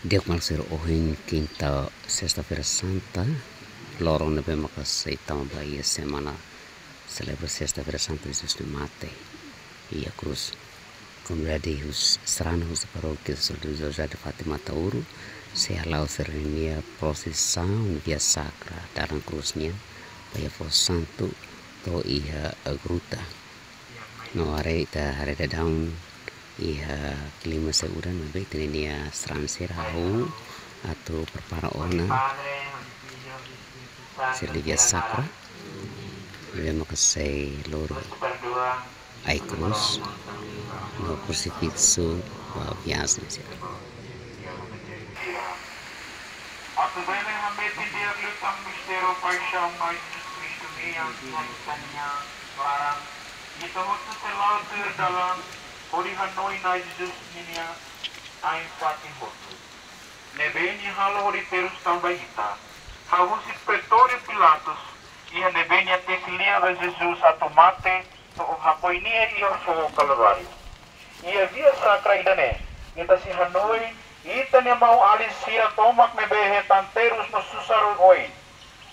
Dia malser ohin quinta sexta-feira santa, lorong nebe makasay tama bahia semana celebra sexta-feira santa Jesus de mate e a cruz. Comunidade os stranos da paróquia São José de Fátima Tauro se halau serenia procissão via sacra dalam cruznya bahia for santo to iha a gruta no are da hare da down iha kelima seuran nabe tenenia stransera au atau perpara ona serlivia sacra nebe makasay loro ai cruz no crucifixo biasa sila. At bene hameti dia lutang mistero paisang na Jesus Cristo niya sa niya larang ito mo sa lauter dalam hori hanoi na Jesus niya ay fatin hotu nebeni halo hori terus tambah ita hawo si Pretorio Pilatus iha nebeni atesilia de Jesus atomate to hapoi niya iyo so kalvario ia via sacra idane ita si hanoi ita niya mau alis siya tomak nebehetan terus no susarul oi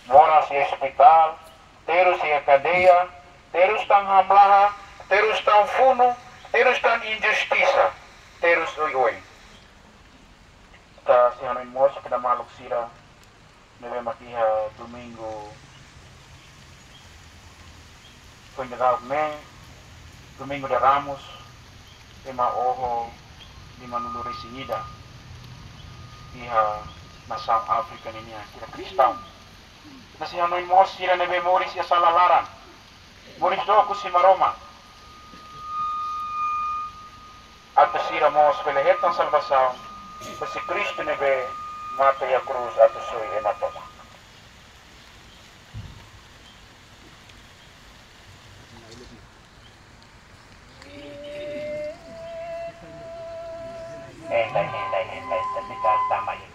mora si hospital terus si cadeia terus tang hamlaha terus tang funo terus tang injustiça terus oi ta si hanoi mos kada maluk sira nebe makiha domingo foi domingo de Ramos tema oho di manuluri sinida iha nasam Afrika ini kira Kristau nasi hanoi mos sira nebe moris ya salalaran moris do ku si maroma atas sira mos pelehetan salvação basi Cristo nebe mata ya cruz atas sui hematoma Hentai, ketika sama ini.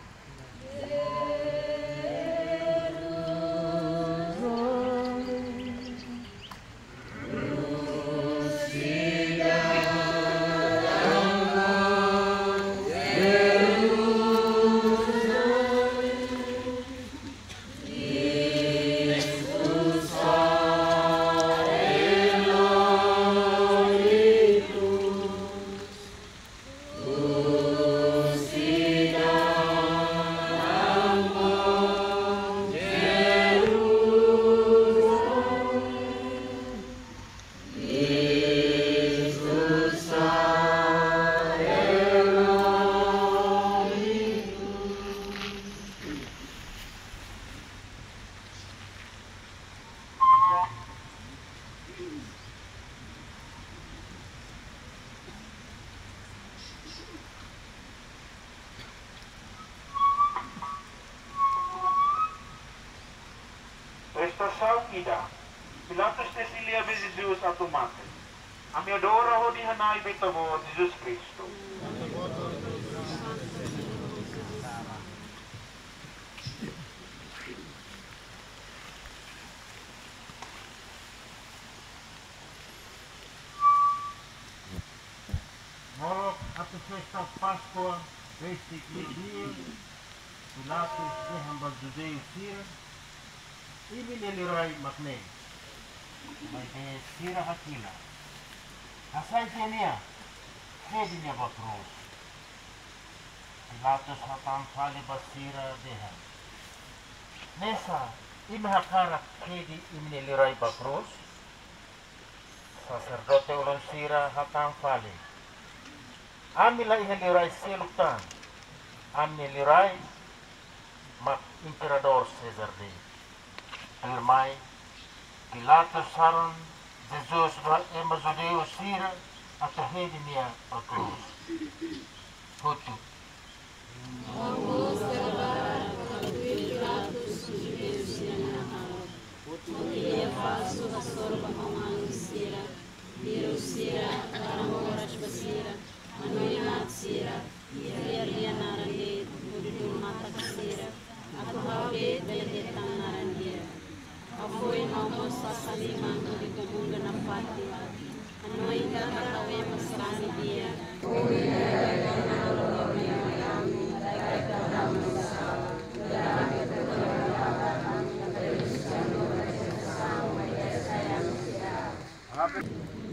Estação ida. Pilatus tesilia be Jesus atomate. Amiadora ho di hanai betamo Jesus Cristo. Morok ato festa Pascua, vesti dia, Pilatus de hamba judeu sira, ibi niliray makne, may kaya sira hakila. Asay siya niya, pwede niya ba krus? Pilatus hatang fali ba sira deha. Nesa, imahakarak pwede ibi niliray ba krus? Sacerdote ulon sira hatang fali. Amila ihaliray siluktan. Amiliray mak Emperador Caesar de. Almay, Pilatus saron Jesus ba emazudeo sira at ahedi niya a cruz. Hutu. Vamos gravar a Pilatus judeu sira na hao. Dia faço a sorba romano sira. Viro sira, aramoras basira. Anoinat sira. Ria narande, mudidul mata sira. Aku hawe belehetan narandia. Afoy mamos sasaliman mudidul bunda napati. Anoinat katawe masrani dia. Amen.